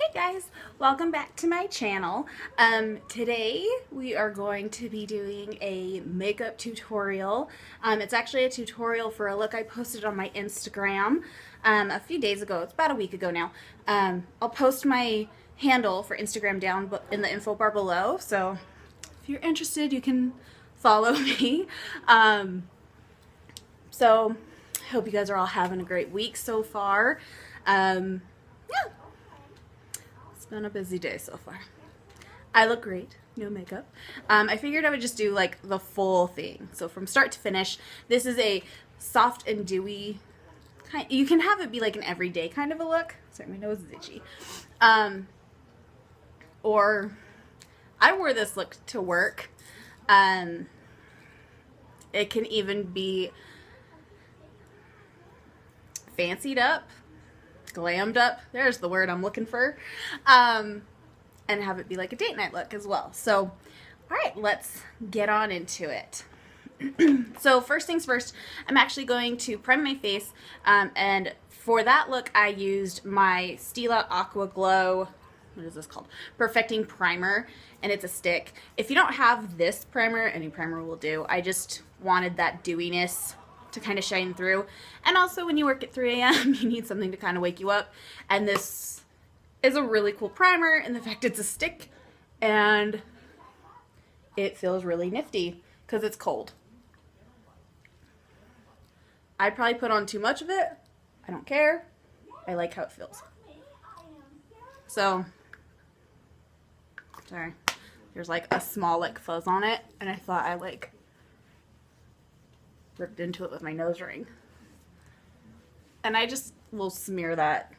Hey guys, welcome back to my channel. Today we are going to be doing a makeup tutorial. It's actually a tutorial for a look I posted on my Instagram a few days ago. It's about a week ago now. I'll post my handle for Instagram down in the info bar below, so if you're interested you can follow me. So I hope you guys are all having a great week so far. Yeah. Been a busy day so far. I look great, no makeup. I figured I would just do like the full thing. So from start to finish, this is a soft and dewy kind. You can have it be like an everyday kind of a look. Sorry, my nose is itchy. Or I wore this look to work. It can even be fancied up, glammed up, there's the word I'm looking for, and have it be like a date night look as well. So alright, let's get on into it. So first things first, I'm actually going to prime my face, and for that look I used my Stila Aqua Glow, what is this called? Perfecting Primer, and it's a stick. If you don't have this primer, any primer will do. I just wanted that dewiness to kind of shine through, and also when you work at 3 a.m. you need something to kind of wake you up, and this is a really cool primer in the fact it's a stick and it feels really nifty because it's cold. I'd probably put on too much of it. I don't care. I like how it feels. So sorry, there's like a small like fuzz on it, and I thought I like ripped into it with my nose ring. And I just will smear that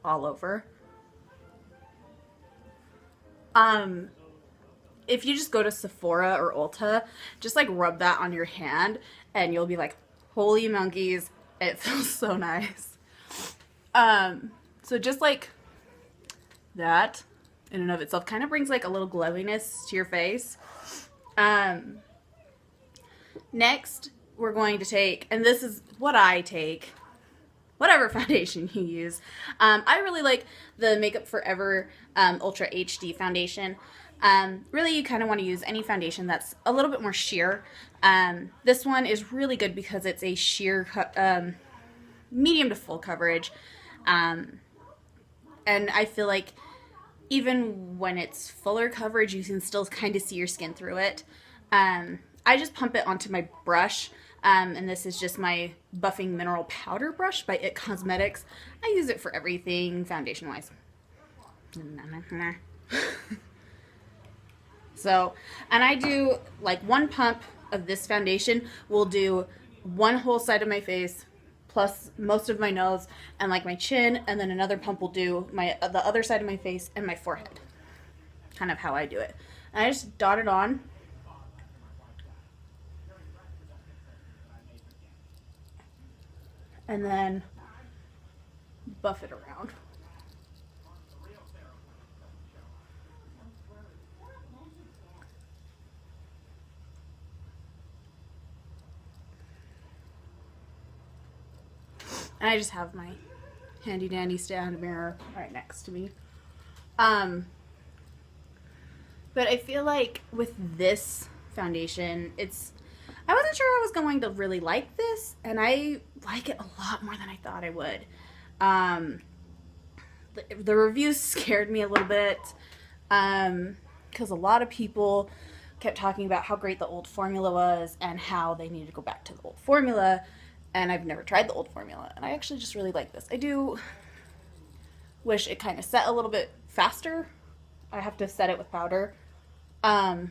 all over. If you just go to Sephora or Ulta, just like rub that on your hand and you'll be like, holy monkeys, it feels so nice. So just like that in and of itself kind of brings like a little glowiness to your face. Next, we're going to take, and this is what I take, whatever foundation you use. I really like the Makeup Forever Ultra HD foundation. Really, you kind of want to use any foundation that's a little bit more sheer. This one is really good because it's a sheer, medium to full coverage. And I feel like even when it's fuller coverage, you can still kind of see your skin through it. I just pump it onto my brush, and this is just my Buffing Mineral Powder brush by It Cosmetics. I use it for everything foundation-wise. So, and I do like one pump of this foundation will do one whole side of my face, plus most of my nose and like my chin, and then another pump will do the other side of my face and my forehead. Kind of how I do it. And I just dot it on. And then buff it around. And I just have my handy dandy stand mirror right next to me. But I feel like with this foundation, I wasn't sure I was going to really like this, and I like it a lot more than I thought I would. The reviews scared me a little bit, because a lot of people kept talking about how great the old formula was and how they needed to go back to the old formula, and I've never tried the old formula, and I actually just really like this. I do wish it kind of set a little bit faster. I have to set it with powder, but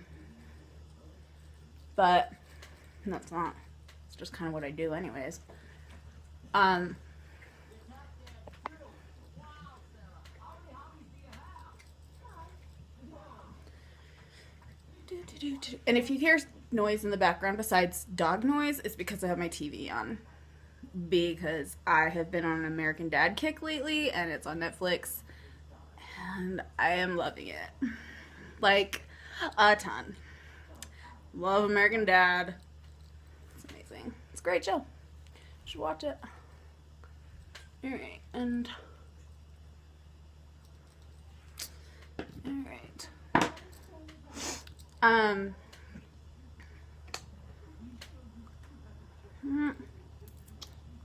that's not, it's just kind of what I do anyways. And if you hear noise in the background besides dog noise, it's because I have my TV on, because I have been on an American Dad kick lately, and it's on Netflix, and I am loving it like a ton. Love American Dad. It's amazing. It's a great show. You should watch it. Alright, and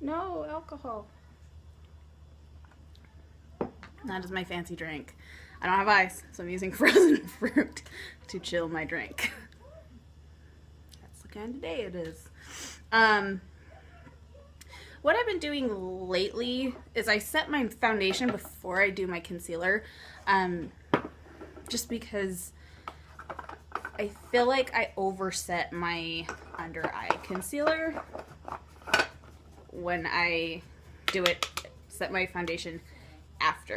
No alcohol. That is my fancy drink. I don't have ice, so I'm using frozen fruit to chill my drink. That's the kind of day it is. What I've been doing lately is I set my foundation before I do my concealer, just because I feel like I overset my under eye concealer when I do it, set my foundation after.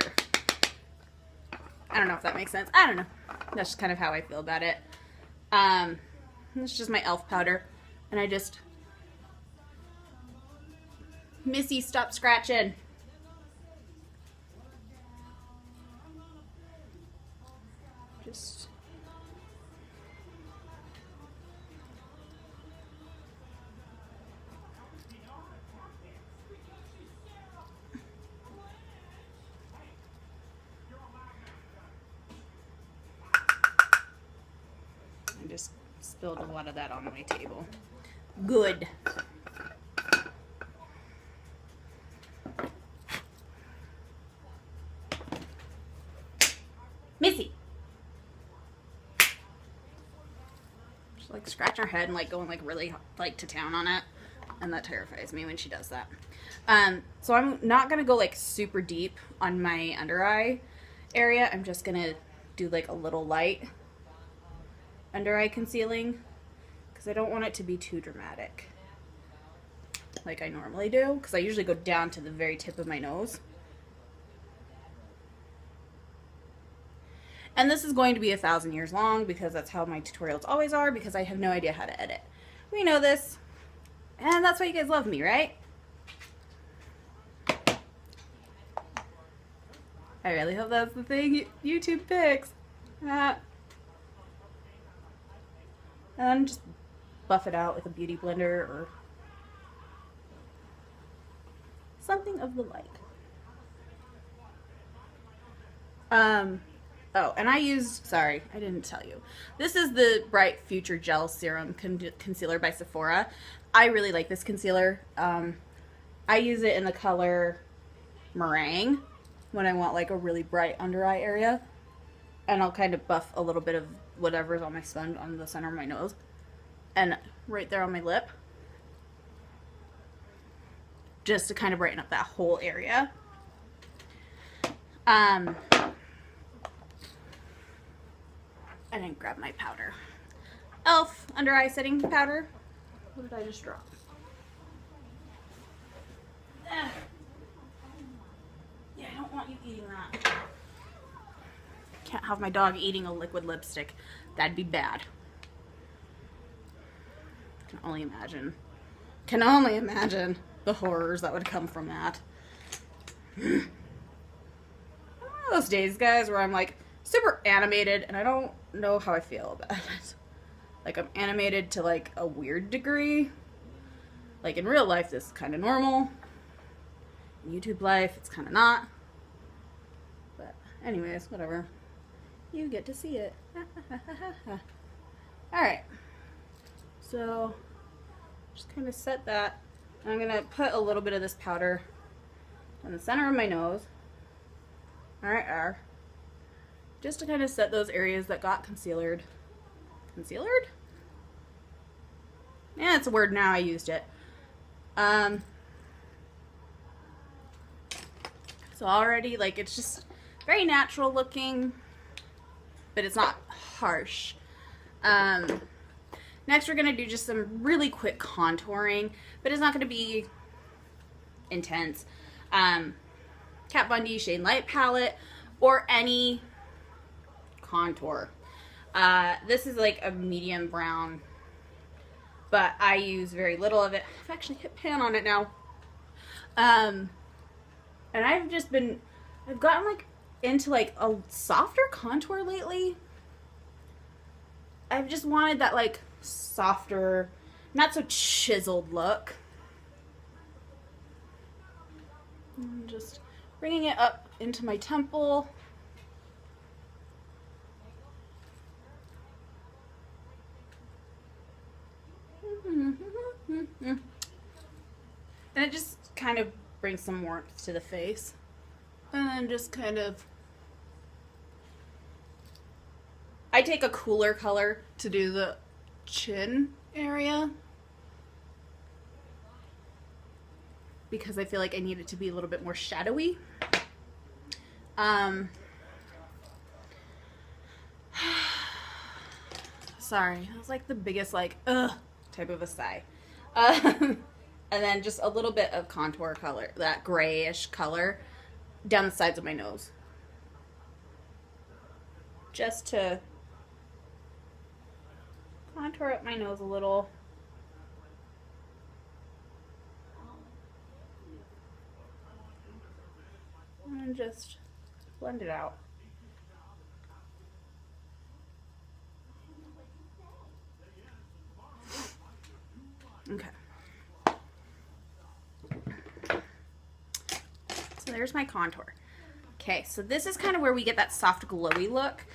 I don't know if that makes sense. I don't know. That's just kind of how I feel about it. It's just my e.l.f. powder, and I just... Missy, stop scratching. Just... I just spilled a lot of that on my table. Good. Missy! She's like scratching her head and like going like really like to town on it. And that terrifies me when she does that. So I'm not gonna go like super deep on my under eye area. I'm just gonna do like a little light under eye concealing because I don't want it to be too dramatic like I normally do, because I usually go down to the very tip of my nose. And this is going to be 1,000 years long because that's how my tutorials always are, because I have no idea how to edit. We know this, and that's why you guys love me, right? I really hope that's the thing YouTube picks. And just buff it out with a beauty blender or something of the like. Oh, and I used, sorry, I didn't tell you. This is the Bright Future Gel Serum Concealer by Sephora. I really like this concealer. I use it in the color Meringue when I want like a really bright under eye area. And I'll kind of buff a little bit of whatever's on my sponge on the center of my nose. And right there on my lip. Just to kind of brighten up that whole area. I didn't grab my powder. e.l.f. under eye setting powder. What did I just drop? Yeah, I don't want you eating that. Can't have my dog eating a liquid lipstick. That'd be bad. Can only imagine. Can only imagine the horrors that would come from that. One of those days, guys, where I'm like super animated and I don't know how I feel about it. Like, I'm animated to like a weird degree. Like in real life, this is kind of normal. In YouTube life, it's kind of not. But anyways, whatever. You get to see it. Alright. So, just kind of set that. I'm going to put a little bit of this powder on the center of my nose. Alright, just to kind of set those areas that got concealered. Concealered? Yeah, it's a word now, I used it. So already, like, it's just very natural looking, but it's not harsh. Next we're going to do just some really quick contouring, but it's not going to be intense. Kat Von D Shade and Light palette, or any contour. This is like a medium brown, but I use very little of it. I've actually hit pan on it now. And I've gotten like into like a softer contour lately. I've just wanted that like softer, not so chiseled look. I'm just bringing it up into my temple. bring some warmth to the face. And then just kind of, I take a cooler color to do the chin area because I feel like I need it to be a little bit more shadowy. Sorry, that was like the biggest like type of a sigh. And then just a little bit of contour color, that grayish color down the sides of my nose, just to contour up my nose a little. And just blend it out. Okay. So there's my contour. Okay, so this is kind of where we get that soft glowy look.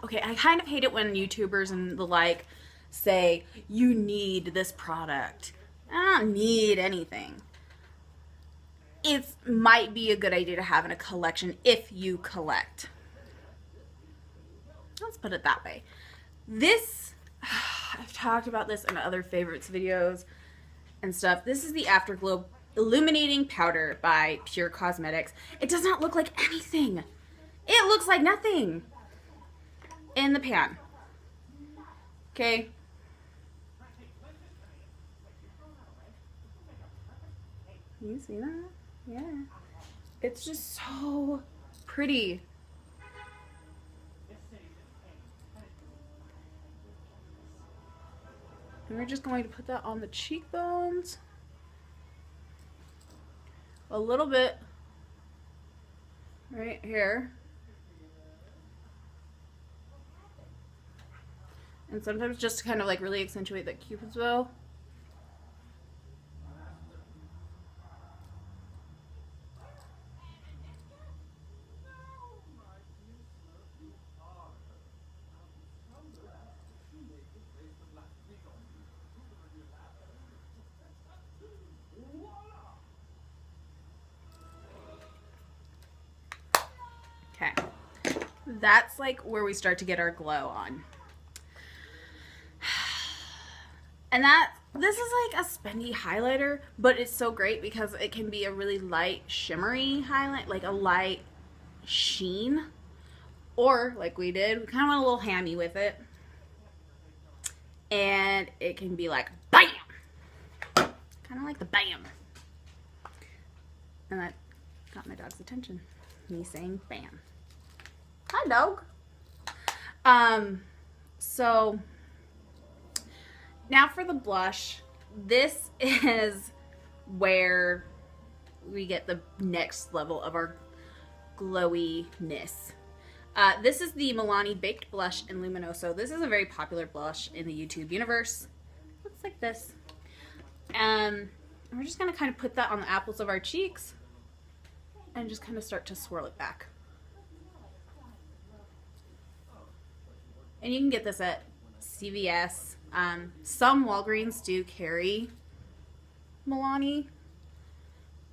Okay, I kind of hate it when YouTubers and the like say, you need this product. I don't need anything. It might be a good idea to have in a collection if you collect. Let's put it that way. This, I've talked about this in other favorites videos and stuff. This is the Afterglow Illuminating Powder by Pure Cosmetics. It does not look like anything. It looks like nothing in the pan. Okay. You see that? Yeah. It's just so pretty. And we're just going to put that on the cheekbones. A little bit right here. And sometimes just to kind of like really accentuate that Cupid's bow. Okay, that's like where we start to get our glow on. And this is like a spendy highlighter, but it's so great because it can be a really light shimmery highlight, like a light sheen. Or like we did, we kind of went a little hammy with it. And it can be like BAM! Kind of like the BAM. And that got my dog's attention. Me saying BAM. Hi, dog. So now for the blush. This is where we get the next level of our glowiness. This is the Milani Baked Blush in Luminoso. This is a very popular blush in the YouTube universe. Looks like this. And we're just going to kind of put that on the apples of our cheeks and just kind of start to swirl it back. And you can get this at CVS. Some Walgreens do carry Milani.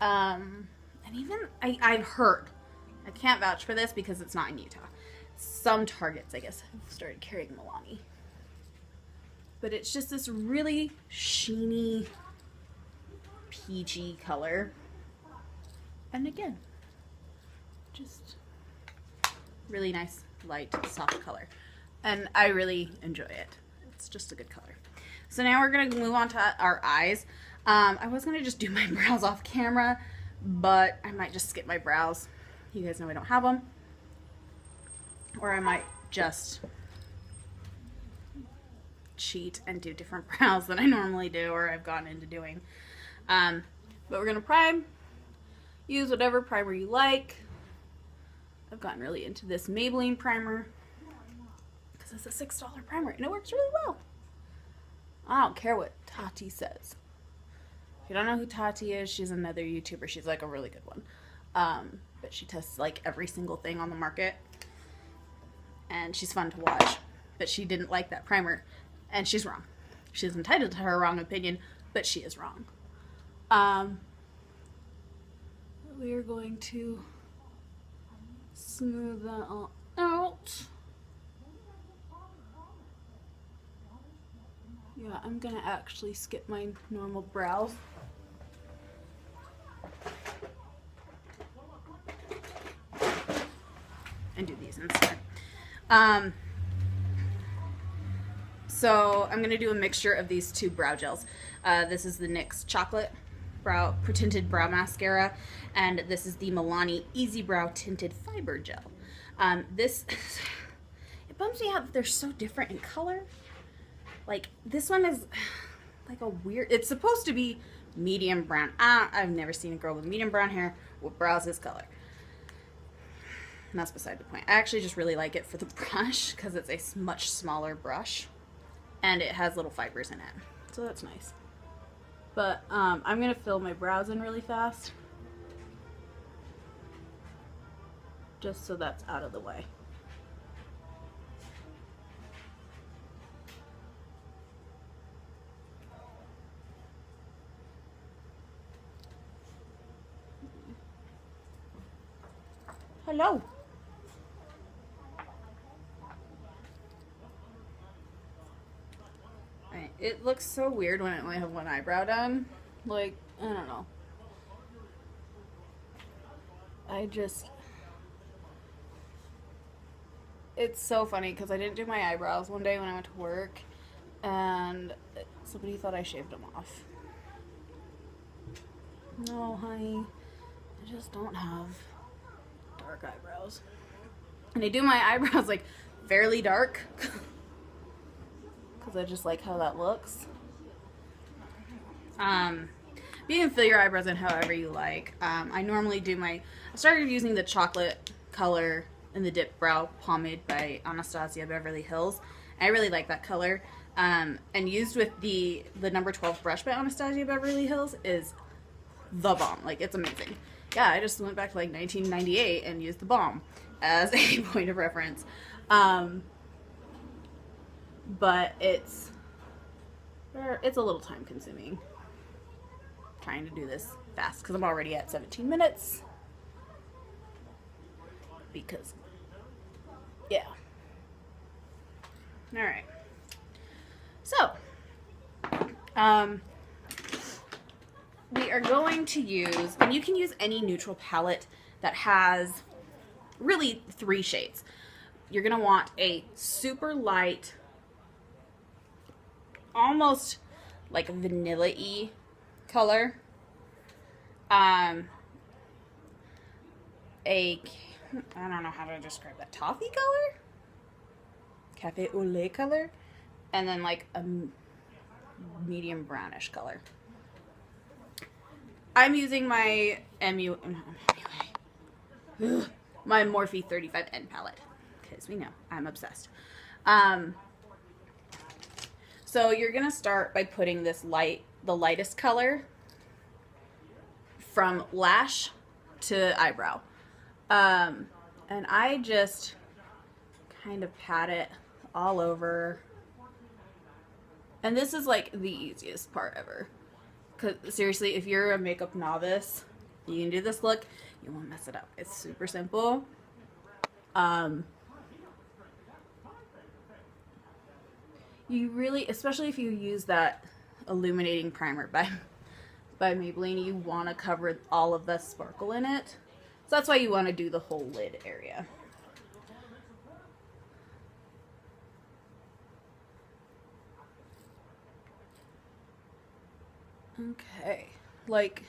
And even, I've heard, I can't vouch for this because it's not in Utah. Some Targets, I guess, have started carrying Milani. But it's just this really sheeny, peachy color. And again, just really nice, light, soft color. And I really enjoy it. It's just a good color. So now we're going to move on to our eyes. I was going to just do my brows off camera, but I might just skip my brows. You guys know I don't have them. Or I might just cheat and do different brows than I normally do or I've gotten into doing. But we're going to prime. Use whatever primer you like. I've gotten really into this Maybelline primer because it's a $6 primer and it works really well. I don't care what Tati says. If you don't know who Tati is, she's another YouTuber. She's like a really good one. But she tests like every single thing on the market. And she's fun to watch. But she didn't like that primer. And she's wrong. She's entitled to her wrong opinion, but she is wrong. we are going to smooth that all out. Yeah, I'm gonna actually skip my normal brows. And do these instead. So I'm gonna do a mixture of these two brow gels. This is the NYX Chocolate Tinted Brow Mascara, and this is the Milani Easybrow Tinted Fiber Gel. It bums me out that they're so different in color. Like, this one is like a weird, it's supposed to be medium brown. I've never seen a girl with medium brown hair with brows this color. And that's beside the point. I actually just really like it for the brush because it's a much smaller brush and it has little fibers in it. So that's nice. But I'm going to fill my brows in really fast. Just so that's out of the way. Hello. It looks so weird when I only have one eyebrow done. Like, I don't know. It's so funny because I didn't do my eyebrows one day when I went to work and somebody thought I shaved them off. No, honey, I just don't have dark eyebrows. And I do my eyebrows like fairly dark because I just like how that looks. You can fill your eyebrows in however you like. I normally do I started using the chocolate color in the Dip Brow Pomade by Anastasia Beverly Hills. I really like that color. And used with the number 12 brush by Anastasia Beverly Hills is the bomb. Like, it's amazing. Yeah, I just went back to like 1998 and used the bomb as a point of reference. But it's a little time consuming trying to do this fast because I'm already at 17 minutes. Because, yeah. Alright. So, we are going to use, and you can use any neutral palette that has really 3 shades. You're going to want a super light, almost like vanilla-y color. I don't know how to describe that. Toffee color? Cafe au lait color? And then like a medium brownish color. I'm using my my Morphe 35N palette because we know I'm obsessed. So you're gonna start by putting the lightest color from lash to eyebrow. And I just kind of pat it all over. And this is like the easiest part ever. Because seriously, if you're a makeup novice, you can do this look. You won't mess it up. It's super simple. You really, especially if you use that illuminating primer by Maybelline, you want to cover all of the sparkle in it. So that's why you want to do the whole lid area. Okay, like,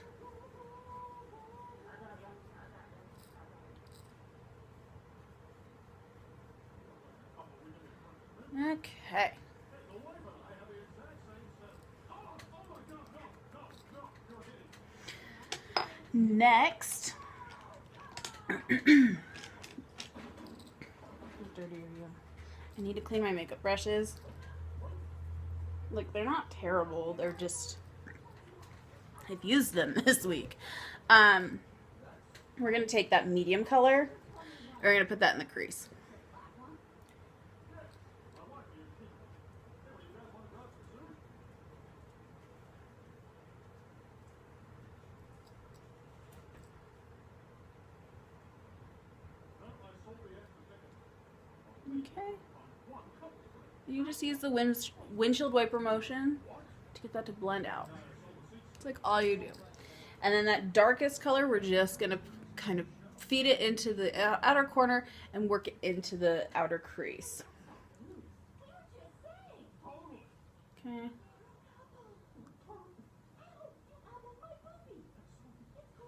okay. Next, I need to clean my makeup brushes. Like, they're not terrible, they're just, I've used them this week. We're going to take that medium color, we're going to put that in the crease. Okay. You just use the windshield wiper motion to get that to blend out. It's like all you do. And then that darkest color, we're just going to kind of feed it into the outer corner and work it into the outer crease. Okay.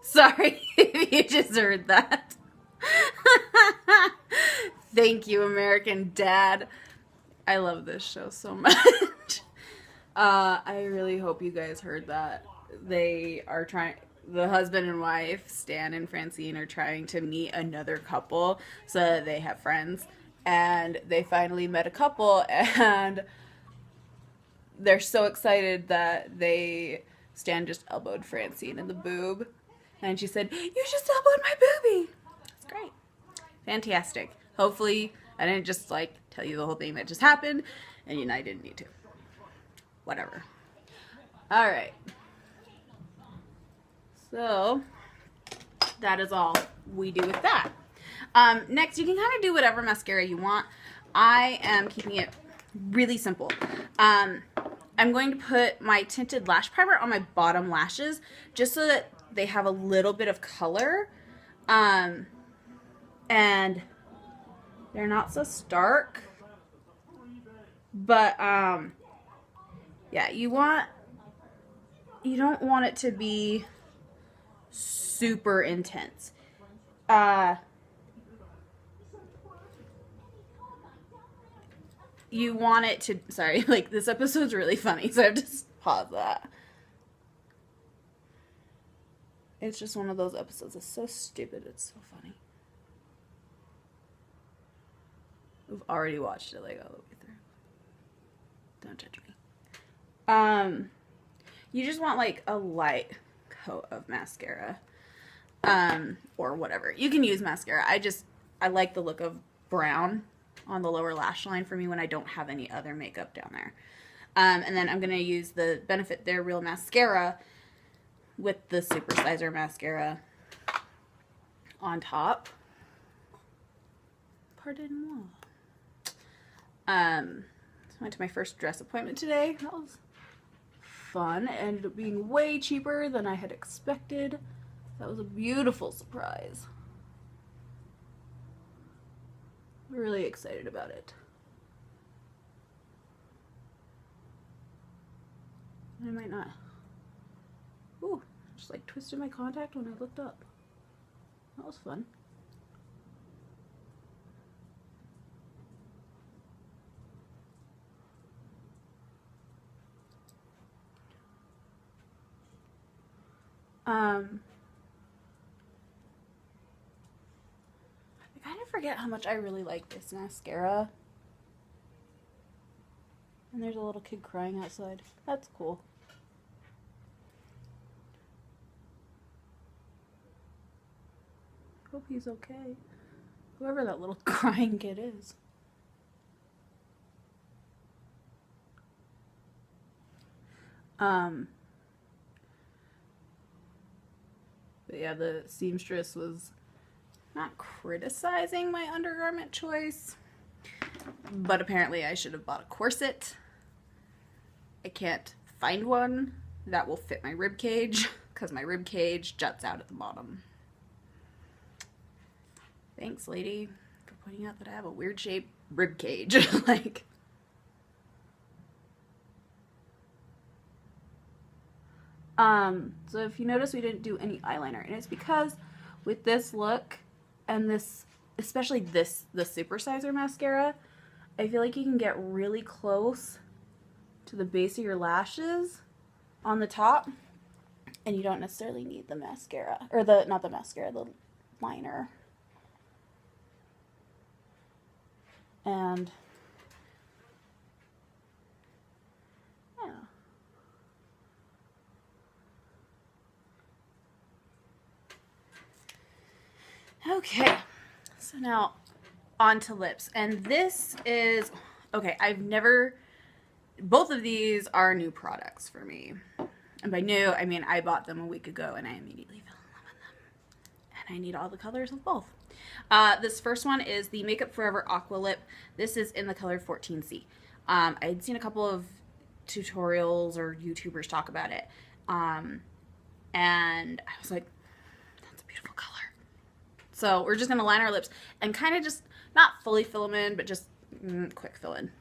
Sorry if you just heard that. Thank you, American Dad. I love this show so much. I really hope you guys heard that. They are trying, the husband and wife, Stan and Francine, are trying to meet another couple so that they have friends. And they finally met a couple, and they're so excited that Stan just elbowed Francine in the boob. And she said, "You just elbowed my boobie." That's great. Fantastic. Hopefully, I didn't just like tell you the whole thing that just happened, and I didn't need to. Whatever. All right. So that is all we do with that. Next, you can kind of do whatever mascara you want. I am keeping it really simple. I'm going to put my tinted lash primer on my bottom lashes just so that they have a little bit of color. And they're not so stark. But, yeah, you don't want it to be super intense. You want it to, sorry, like this episode's really funny, so I have to pause that. It's just one of those episodes. It's so stupid. It's so funny. We've already watched it like all the way through. Don't judge me. You just want like a light coat of mascara. Or whatever. You can use mascara. I like the look of brown on the lower lash line for me when I don't have any other makeup down there. And then I'm going to use the Benefit They're Real mascara with the Super Sizer mascara on top. Pardon-moi. So I went to my first dress appointment today. That was fun. It ended up being way cheaper than I had expected. That was a beautiful surprise. Really excited about it. I might not. Ooh, just like twisted my contact when I looked up. That was fun. I kind of forget how much I really like this mascara. And there's a little kid crying outside. That's cool. Hope he's okay. Whoever that little crying kid is. But yeah, the seamstress was not criticizing my undergarment choice, but apparently I should have bought a corset. I can't find one that will fit my rib cage because my rib cage juts out at the bottom. Thanks, lady, for pointing out that I have a weird shaped rib cage. Like, so if you notice, we didn't do any eyeliner, and it's because with this look and this, especially this, the Super Sizer mascara, I feel like you can get really close to the base of your lashes on the top, and you don't necessarily need the mascara, or the, not the mascara, the liner. And yeah. Okay, so now on to lips, and this is, okay, both of these are new products for me, and by new, I mean I bought them a week ago and I immediately fell in love with them, and I need all the colors of both. This first one is the Makeup Forever Aqua Lip. This is in the color 14C. I had seen a couple of tutorials or YouTubers talk about it. And I was like, that's a beautiful color. So we're just going to line our lips and kind of just, not fully fill them in, but just quick fill in.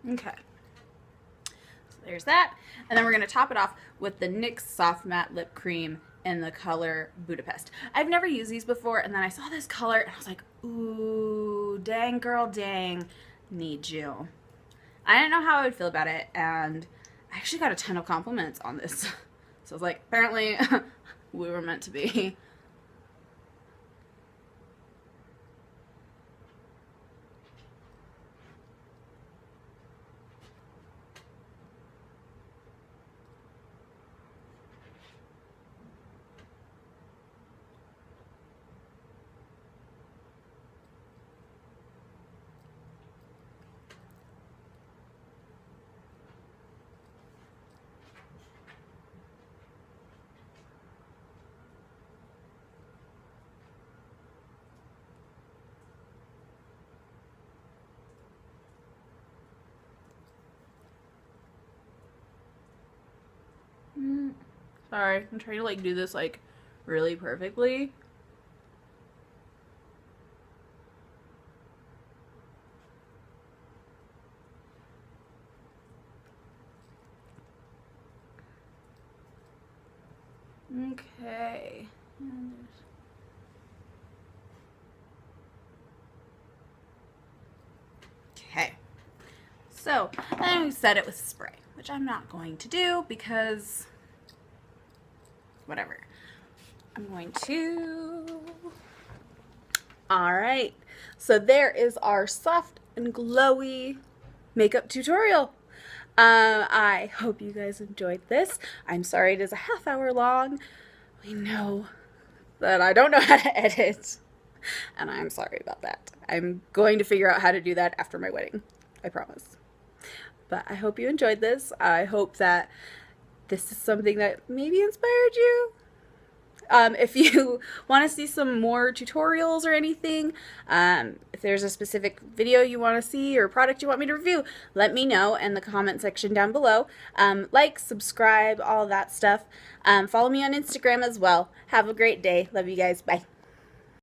Okay, so there's that. And then we're going to top it off with the NYX Soft Matte Lip Cream in the color Budapest. I've never used these before, and then I saw this color, and I was like, ooh, dang girl, dang, need you. I didn't know how I would feel about it, and I actually got a ton of compliments on this. So I was like, apparently we were meant to be. Sorry, I'm trying to like do this like really perfectly. Okay. Okay. So, then we set it with spray, which I'm not going to do because whatever. I'm going to... Alright, so there is our soft and glowy makeup tutorial. I hope you guys enjoyed this. I'm sorry it is a half hour long. I know that I don't know how to edit, and I'm sorry about that. I'm going to figure out how to do that after my wedding. I promise. But I hope you enjoyed this. I hope that this is something that maybe inspired you. If you want to see some more tutorials or anything, if there's a specific video you want to see or product you want me to review, let me know in the comment section down below. Like, subscribe, all of that stuff. Follow me on Instagram as well. Have a great day. Love you guys. Bye.